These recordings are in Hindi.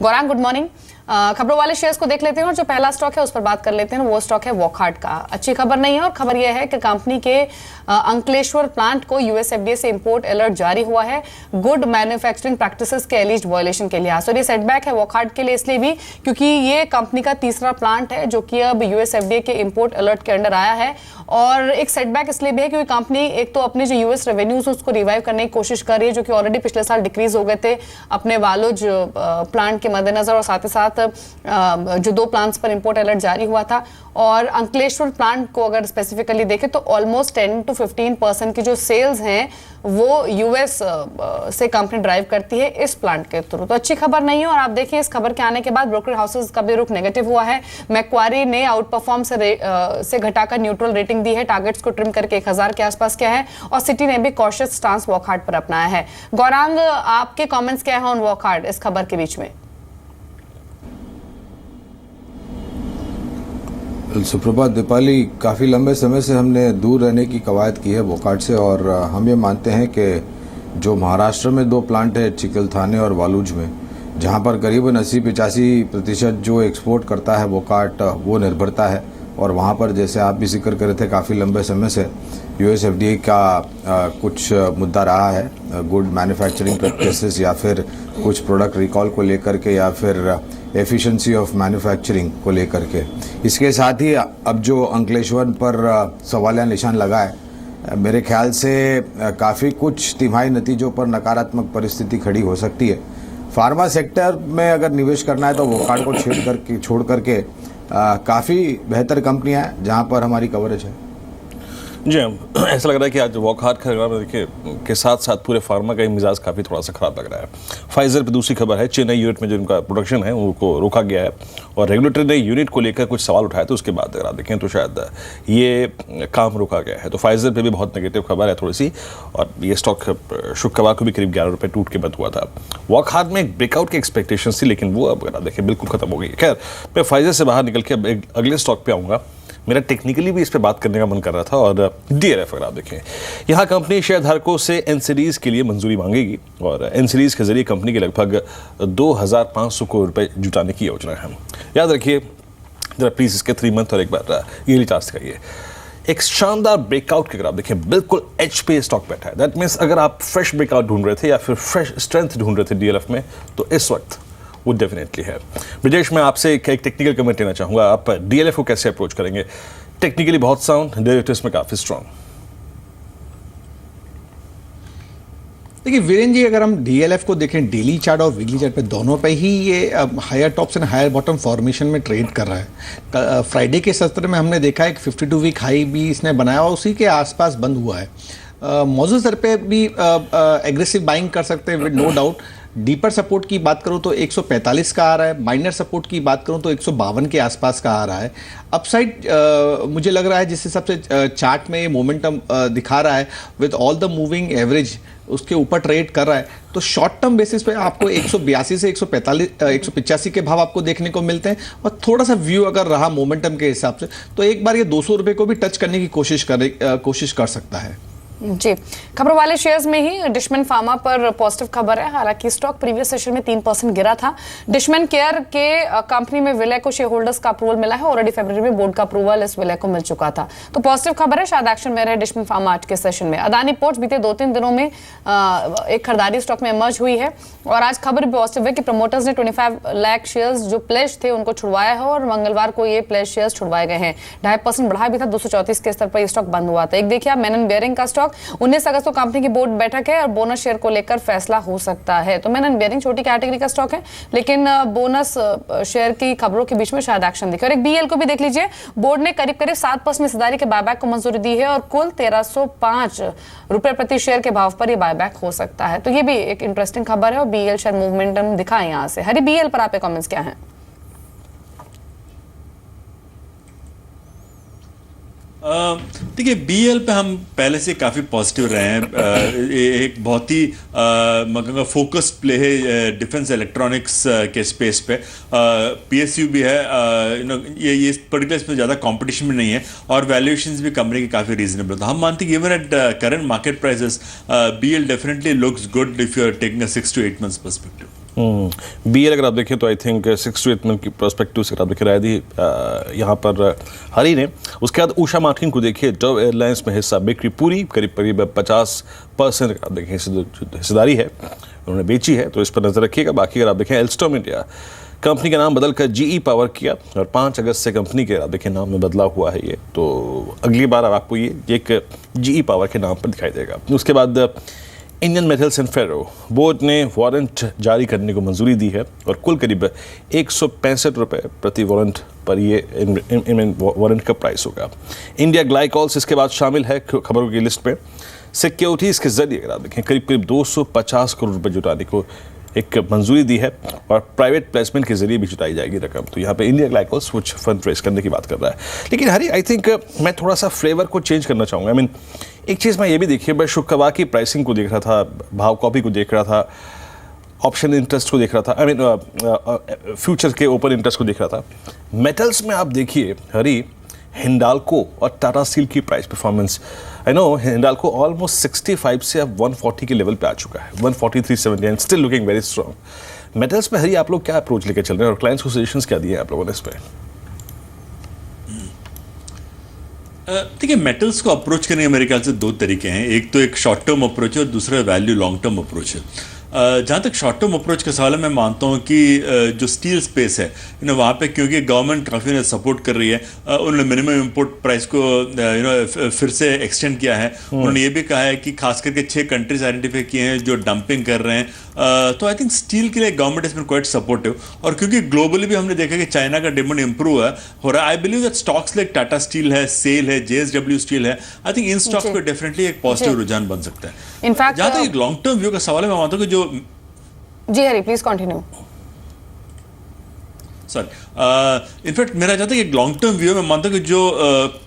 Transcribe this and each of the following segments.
Gaurang, good morning. खबरों वाले शेयर्स को देख लेते हैं और जो पहला स्टॉक है उस पर बात कर लेते हैं। वो स्टॉक है वॉकहार्ट का। अच्छी खबर नहीं है और खबर यह है कि कंपनी के अंकलेश्वर प्लांट को यूएस एफडीए से इंपोर्ट अलर्ट जारी हुआ है गुड मैन्युफैक्चरिंग प्रैक्टिसेस के एलिज्ड वायलेशन के लिहाज। और ये सेटबैक है वॉकहार्ट के लिए इसलिए भी क्योंकि ये कंपनी का तीसरा प्लांट है जो कि अब यूएस एफडीए के इंपोर्ट अलर्ट के अंडर आया है। और एक सेटबैक इसलिए भी है क्योंकि कंपनी एक तो अपने जो यूएस रेवेन्यूज उसको रिवाइव करने की कोशिश कर रही है, जो कि ऑलरेडी पिछले साल डिक्रीज हो गए थे अपने वालोज प्लांट के मद्देनजर, और साथ ही साथ जो 2 प्लांट्स पर इंपोर्ट अलर्ट जारी हुआ था। और अंकलेश्वर प्लांट को अगर स्पेसिफिकली देखें तो ऑलमोस्ट 10 to 15% की जो सेल्स हैं वो यूएस से कंपनी ड्राइव करती है इस प्लांट के थ्रू। तो अच्छी खबर नहीं है। और आप देखिए इस खबर के आने के बाद ब्रोकर हाउसेस का भी रुख नेगेटिव हुआ है। मैक्वारी ने आउट परफॉर्म से घटाकर न्यूट्रल रेटिंग दी है, टारगेट्स को ट्रिम करके 1000 के आसपास किया है। और सिटी ने भी कॉशियस स्टांस वॉकहार्ट पर अपनाया है। गौरांग, आपके कमेंट्स क्या है ऑन वॉकहार्ट इस खबर के बीच में? सुप्रभात दीपाली, काफ़ी लंबे समय से हमने दूर रहने की कवायद की है वॉकहार्ट से, और हम ये मानते हैं कि जो महाराष्ट्र में 2 प्लांट है चिकलथाने और वालूज में, जहां पर करीबन 80-85% जो एक्सपोर्ट करता है वॉकहार्ट वो निर्भरता है। और वहां पर जैसे आप भी जिक्र कर रहे थे काफ़ी लंबे समय से यूएस एफडीए का कुछ मुद्दा रहा है गुड मैन्युफैक्चरिंग प्रैक्टिसेस, या फिर कुछ प्रोडक्ट रिकॉल को लेकर के, या फिर एफिशिएंसी ऑफ मैन्युफैक्चरिंग को लेकर के। इसके साथ ही अब जो अंकलेश्वर पर सवालिया निशान लगा है, मेरे ख्याल से काफ़ी कुछ तिमाही नतीजों पर नकारात्मक परिस्थिति खड़ी हो सकती है। फार्मा सेक्टर में अगर निवेश करना है तो वॉकहार्ट को छोड़ करके काफ़ी बेहतर कंपनियां हैं जहां पर हमारी कवरेज है। जी हाँ, ऐसा लग रहा है कि आज वॉकहार्ट देखिए के साथ साथ पूरे फार्मा का मिजाज काफ़ी थोड़ा सा खराब लग रहा है। फाइजर पे दूसरी खबर है, चेन्नई यूनिट में जो उनका प्रोडक्शन है उनको रोका गया है और रेगुलेटरी ने यूनिट को लेकर कुछ सवाल उठाए, तो उसके बाद अगर आप देखें तो शायद ये काम रोका गया है। तो फाइजर पे भी बहुत नेगेटिव खबर है थोड़ी सी, और ये स्टॉक शुक्रवार को भी करीब 11 रुपये टूट के बंद हुआ था। वॉकहार्ट में एक ब्रेकआउट की एक्सपेक्टेशन थी, लेकिन वो अब अगर आप देखें बिल्कुल खत्म हो गई। खैर, मैं फाइजर से बाहर निकल के अब एक अगले स्टॉक पे आऊँगा। मेरा टेक्निकली भी इस पे बात करने का मन कर रहा था, और डीएलएफ अगर आप देखें, यहाँ कंपनी शेयरधारकों से एनसीडीज के लिए मंजूरी मांगेगी और एनसीडीज के जरिए कंपनी के लगभग 2500 करोड़ रुपए जुटाने की योजना है। याद रखिए जरा प्लीज इसके 3 मंथ और एक बार ईयरली चार्ट दिखाइए। एक शानदार ब्रेकआउट के अगर आप देखें बिल्कुल एच पे स्टॉक बैठा है। दैट मीन्स अगर आप फ्रेश ब्रेकआउट ढूंढ रहे थे या फिर फ्रेश स्ट्रेंथ ढूंढ रहे थे डीएलएफ में, तो इस वक्त वो डेफिनेटली है। ब्रिजेश, मैं आपसे एक टेक्निकल कमेंट लेना चाहूँगा, आप डीएलएफ को कैसे अप्रोच करेंगे? टेक्निकली बहुत साउंड, डेरिवेटिव्स में काफ़ी स्ट्रॉन्ग। देखिए वीरेन जी, अगर हम डीएलएफ को देखें डेली चार्ट और वीकली चार्ट पे, दोनों पे ही ये higher tops and higher bottom formation में ट्रेड कर रहा है। फ्राइडे के सत्र में हमने देखा एक 52 वीक हाई भी इसने बनाया और उसी के आसपास बंद हुआ है। मौजूद स्तर पे भी एग्रेसिव बाइंग कर सकते हैं with no doubt. Deeper support की बात करूं तो 145 का आ रहा है, माइनर सपोर्ट की बात करूं तो 152 के आसपास का आ रहा है। अपसाइड मुझे लग रहा है जिस हिसाब से चार्ट में ये मोमेंटम दिखा रहा है with all the moving average उसके ऊपर ट्रेड कर रहा है, तो शॉर्ट टर्म बेसिस पे आपको 182 से 185 के भाव आपको देखने को मिलते हैं। और थोड़ा सा व्यू अगर रहा मोमेंटम के हिसाब से तो एक बार ये 200 रुपये को भी टच करने की कोशिश कर सकता है। जी, खबरों वाले शेयर्स में ही डिशमन फार्मा पर पॉजिटिव खबर है। हालांकि स्टॉक प्रीवियस सेशन में 3% गिरा था। डिशमन केयर के कंपनी में विलय को शेयर होल्डर्स का अप्रूवल मिला है। ऑलरेडी फरवरी में बोर्ड का अप्रूवल इस विलय को मिल चुका था, तो पॉजिटिव खबर है। शायद एक्शन में रहे डिशमन फार्मा आज के सेशन में। अदानी पोर्ट्स बीते 2-3 दिनों में एक खरीदारी स्टॉक में इमर्ज हुई है और आज खबर भी पॉजिटिव है कि प्रमोटर्स ने 25 लाख शेयर्स जो प्लेज थे उनको छुड़वाया है और मंगलवार को ये प्लेज शेयर्स छुड़वाए गए हैं। 2.5% बढ़ा भी था, 234 के स्तर पर यह स्टॉक बंद हुआ था। एक देखिए मेनन बेयरिंग का स्टॉक 19 अगस्त को कंपनी की बोर्ड बैठक है और बोनस शेयर को लेकर फैसला हो सकता है। तो मेनन बेयरिंग छोटी कैटेगरी का स्टॉक है, लेकिन बोनस शेयर की खबरों के बीच में शायद एक्शन दिखे। और एक बीएल को भी देख लीजिए, बोर्ड ने करीब 7% हिस्सेदारी के बायबैक को मंजूरी दी है और कुल 1305 रुपए प्रति शेयर के भाव पर यह बायबैक हो सकता है। तो ये भी एक इंटरेस्टिंग खबर है और बीएल शायद मूवमेंटम दिखाए यहां से। हरी, बीएल पर आपके कमेंट्स क्या हैं? देखिए बीएल पे हम पहले से काफ़ी पॉजिटिव रहे हैं। एक बहुत ही मतलब फोकस्ड प्ले है डिफेंस इलेक्ट्रॉनिक्स के स्पेस पे। पीएसयू भी है, ये पर्टिकुलर इसमें ज़्यादा कंपटीशन में नहीं है और वैल्यूएशंस भी कंपनी की काफ़ी रीजनेबल था। हम मानते हैं कि even at current market prices BL definitely looks good if you are taking a 6 to 8 months perspective. BL अगर आप देखें तो आई थिंक 6 to 8 मंथ की पर्सपेक्टिव से अगर आप देखें राय दी यहाँ पर हरी ने। उसके बाद उषा मार्टिन को देखिए, डव एयरलाइंस में हिस्सा बिक्री पूरी करीब 50% आप देखें हिस्सेदारी है उन्होंने बेची है, तो इस पर नजर रखिएगा। बाकी अगर आप देखें एल्स्टॉम इंडिया कंपनी का नाम बदलकर GE पावर किया और 5 अगस्त से कंपनी के आप देखें नाम में बदलाव हुआ है ये, तो अगली बार आपको ये एक GE पावर के नाम पर दिखाई देगा। उसके बाद Indian metals and ferro board ने वारंट जारी करने को मंजूरी दी है और कुल करीब 165 रुपये प्रति वारंट पर ये वारंट का प्राइस होगा। इंडिया ग्लाइकॉल्स इसके बाद शामिल है खबरों की लिस्ट में। सिक्योरिटीज़ के जरिए अगर आप देखें करीब 250 करोड़ रुपये जुटाने को एक मंजूरी दी है और प्राइवेट प्लेसमेंट के जरिए भी जुटाई जाएगी रकम। तो यहाँ पे इंडिया ग्लाइकॉल्स कुछ फंड रेस करने की बात कर रहा है। लेकिन हरी आई थिंक मैं थोड़ा सा फ्लेवर को चेंज करना चाहूँगा। आई मीन एक चीज़ मैं ये भी देखिए, मैं शुक्रवार की प्राइसिंग को देख रहा था, भाव कॉपी को देख रहा था, ऑप्शन इंटरेस्ट को देख रहा था, आई मीन फ्यूचर के ओपन इंटरेस्ट को देख रहा था। मेटल्स में आप देखिए हरी, हिंडाल्को और टाटा स्टील की price performance, I know Hindalco almost 65 से अब 140 के लेवल पे आ चुका है, 143.70 and still looking very strong. Metals में हरी आप लोग क्या अप्रोच लेके चल रहे हैं और क्लाइंट्स को सजेशंस क्या दिए हैं आप लोगों ने इस पर? देखिए, मेटल्स को अप्रोच करने के मेरे ख्याल से 2 तरीके हैं। एक तो एक शॉर्ट टर्म अप्रोच है और दूसरा वैल्यू लॉन्ग टर्म अप्रोच है। जहाँ तक शॉर्ट टर्म अप्रोच का सवाल है, मैं मानता हूँ कि जो स्टील स्पेस है वहाँ पे क्योंकि गवर्नमेंट काफ़ी ने सपोर्ट कर रही है, उन्होंने मिनिमम इंपोर्ट प्राइस को फिर से एक्सटेंड किया है। उन्होंने ये भी कहा है कि खास करके 6 कंट्रीज आइडेंटिफाई किए हैं जो डंपिंग कर रहे हैं। तो आई थिंक स्टील के लिए गवर्नमेंट इसमें क्वाइट सपोर्टिव, और क्योंकि ग्लोबली भी हमने देखा कि चाइना का डिमांड इंप्रूव हो रहा है, I believe that stocks like Tata steel है, सेल है, JSW स्टील है, आई थिंक इन स्टॉक्स पे डेफिनेटली एक पॉजिटिव रुझान बन सकता है। इनफैक्ट जहाँ तक एक लॉन्ग टर्म व्यू का सवाल है, मैं मानता हूँ कि जो जी हरी प्लीज कंटिन्यू। सॉरी, इनफैक्ट मेरा चाहता है कि लॉन्ग टर्म व्यू में मानता हूँ कि जो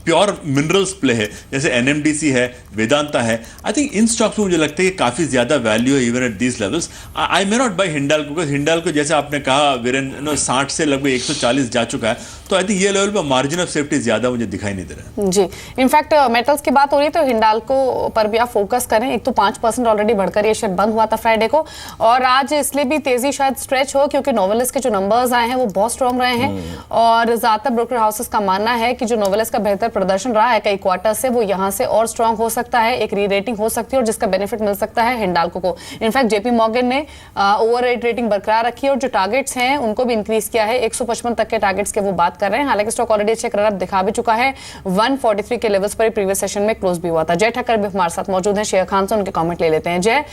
प्योर मिनरल्स प्ले है जैसे NMDC है, वेदांता है, आई थिंक इन स्टॉक्स में मुझे लगता है कि काफ़ी ज़्यादा वैल्यू है even at these levels. I may not by Hindalco, because Hindalco जैसे आपने कहा वीरेन 60 से लगभग 140 जा चुका है, तो आई थिंक ये लेवल पर मार्जिन ऑफ सेफ्टी ज़्यादा मुझे दिखाई नहीं दे रहा है। जी, इनफैक्ट मेटल्स की बात हो रही है तो हिंडाल्को पर भी आप फोकस करें। एक तो 5% ऑलरेडी बढ़कर ये शेयर बंद हुआ था फ्राइडे को, और आज इसलिए भी तेजी शायद स्ट्रेच हो क्योंकि नोवेलिस के जो नंबर्स आए हैं वो बहुत स्ट्रॉन्ग रहे हैं, और ज्यादातर ब्रोकर हाउसेस का मानना है कि जो नोवेलिस का बेहतर प्रदर्शन रहा है कई क्वार्टर से, वो यहाँ से और स्ट्रॉन्ग हो सकता है, एक री रेटिंग हो सकती है और जिसका बेनिफिट मिल सकता है हिंडाल्को को। इनफैक्ट JP मॉर्गन ने ओवर रेटिंग बरकरार रखी है और जो टारगेट्स हैं उनको भी इंक्रीज किया है, 155 तक के टारगेट्स के वो बात कर रहे हैं। हालांकि स्टॉक ऑलरेडी अच्छे रन अप दिखा भी चुका है, 143 के लेवल्स पर प्रीवियस सेशन में क्लोज भी हुआ था। जय ठक्कर भी हमारे साथ मौजूद हैं, शेयर खान से उनके कमेंट ले लेते हैं। जय,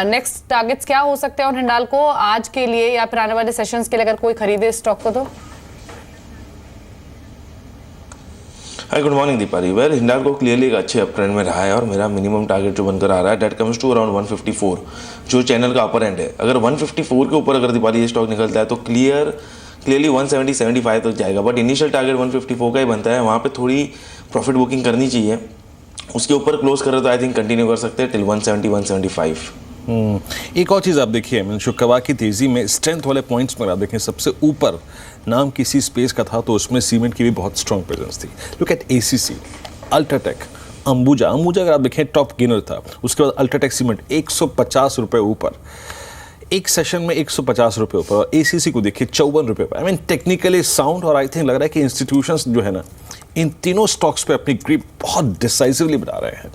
नेक्स्ट टारगेट्स क्या हो सकते हैं और हिंडाल्को आज के लिए या फिर आने वाले सेशंस के लिए अगर कोई खरीदे स्टॉक को तो? Hi, good morning Deepali. Well, Hindalco clearly एक अच्छे अप ट्रेंड में रहा है और मेरा मिनिमम टारगेट जो बनकर आ रहा है डेट कम्स टू अराउंड 154, जो चैनल का अपर एंड है। अगर 154 के ऊपर अगर दीपाली ये स्टॉक निकलता है तो क्लियरली 170-75 तक जाएगा, बट इनिशियल टारगेट 154 का ही बनता है। वहाँ पे थोड़ी प्रॉफिट बुकिंग करनी चाहिए, उसके ऊपर क्लोज कर रहे तो आई थिंक कंटिन्यू कर सकते हैं टिल 170-175। एक और चीज़ आप देखिए, शुक्रवार की तेज़ी में स्ट्रेंथ वाले पॉइंट्स में आप देखें सबसे ऊपर नाम किसी स्पेस का था तो उसमें सीमेंट की भी बहुत स्ट्रॉन्ग प्रेजेंस थी। Look at ACC, UltraTech, Ambuja अगर आप देखें टॉप गेनर था। उसके बाद अल्ट्राटेक सीमेंट 150 रुपये ऊपर, एक सेशन में 150 रुपये ऊपर, और ACC को देखिए 54 रुपये पर। आई मीन टेक्निकली साउंड, और आई थिंक लग रहा है कि इंस्टीट्यूशंस जो है ना इन तीनों स्टॉक्स पे अपनी ग्रिप बहुत डिसाइसिवली बना रहे हैं।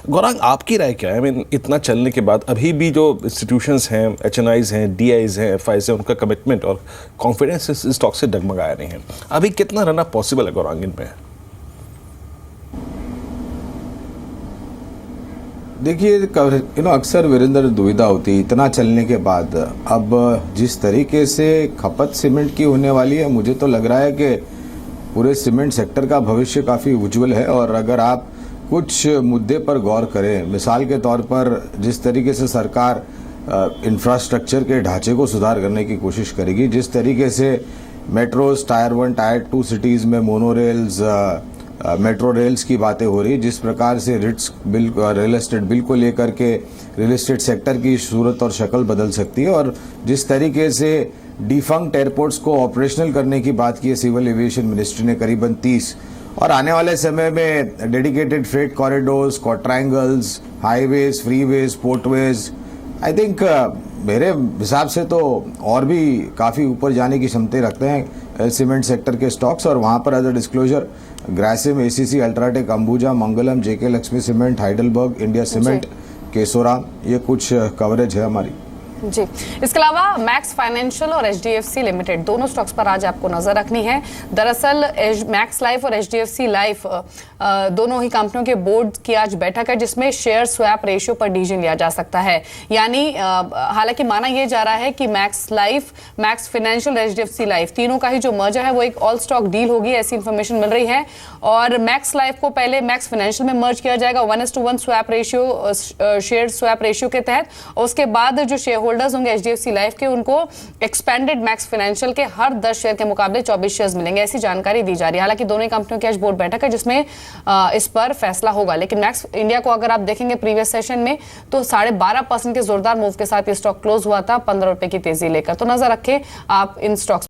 गौरांग, आपकी राय क्या है? आई मीन इतना चलने के बाद अभी भी जो इंस्टीट्यूशंस हैं, HNIs हैं, DIs हैं, FIs हैं, उनका कमिटमेंट और कॉन्फिडेंस इस स्टॉक से डगमगाया नहीं है। अभी कितना रन अप पॉसिबल है गौरांग इनमें? देखिए, अक्सर वीरेंद्र दुविधा होती है इतना चलने के बाद। अब जिस तरीके से खपत सीमेंट की होने वाली है, मुझे तो लग रहा है कि पूरे सीमेंट सेक्टर का भविष्य काफ़ी उज्जवल है। और अगर आप कुछ मुद्दे पर गौर करें, मिसाल के तौर पर जिस तरीके से सरकार इंफ्रास्ट्रक्चर के ढांचे को सुधार करने की कोशिश करेगी, जिस तरीके से मेट्रोज, टायर 1, टायर 2 सिटीज़ में मोनोरेल्स, मेट्रो रेल्स की बातें हो रही, जिस प्रकार से REITs bill, real estate bill को लेकर के रियल एस्टेट सेक्टर की सूरत और शक्ल बदल सकती है, और जिस तरीके से डिफंक्ट एयरपोर्ट्स को ऑपरेशनल करने की बात की है सिविल एविएशन मिनिस्ट्री ने करीबन 30, और आने वाले समय में dedicated freight corridors, quadrangles, highways, freeways, portways, I think मेरे हिसाब से तो और भी काफ़ी ऊपर जाने की क्षमता रखते हैं सीमेंट सेक्टर के स्टॉक्स। और वहाँ पर as a disclosure Grasim, ACC, UltraTech, Ambuja, Mangalam, JK Lakshmi cement, Heidelberg, India cement, Kesoram, ये कुछ कवरेज है हमारी। जी, इसके अलावा मैक्स फाइनेंशियल और एचडीएफसी लिमिटेड दोनों स्टॉक्स पर आज आपको नजर रखनी है। दरअसल मैक्स लाइफ और एचडीएफसी लाइफ दोनों ही कंपनियों के बोर्ड की आज बैठक है जिसमें शेयर स्वैप रेशियो पर डिसीजन लिया जा सकता है। यानी हालांकि माना यह जा रहा है कि मैक्स लाइफ, मैक्स फाइनेंशियल और एचडीएफसी लाइफ तीनों का ही जो मर्जर है वो एक ऑल स्टॉक डील होगी, ऐसी इंफॉर्मेशन मिल रही है। और मैक्स लाइफ को पहले मैक्स फाइनेंशियल में मर्ज किया जाएगा 1:1 swap ratio, share swap ratio के तहत। और उसके बाद जो शेयर होल्डर्स होंगे एचडीएफसी लाइफ के, उनको एक्सपेंडेड मैक्स फाइनेंशियल के हर 10 शेयर के मुकाबले 24 शेयर्स मिलेंगे, ऐसी जानकारी दी जा रही है। हालांकि दोनों ही कंपनियों की आज बोर्ड बैठक है जिसमें इस पर फैसला होगा। लेकिन मैक्स इंडिया को अगर आप देखेंगे प्रीवियस सेशन में तो 12.5% के जोरदार मूव के साथ ये स्टॉक क्लोज हुआ था 15 रुपए की तेजी लेकर। तो नजर रखें आप इन स्टॉक्स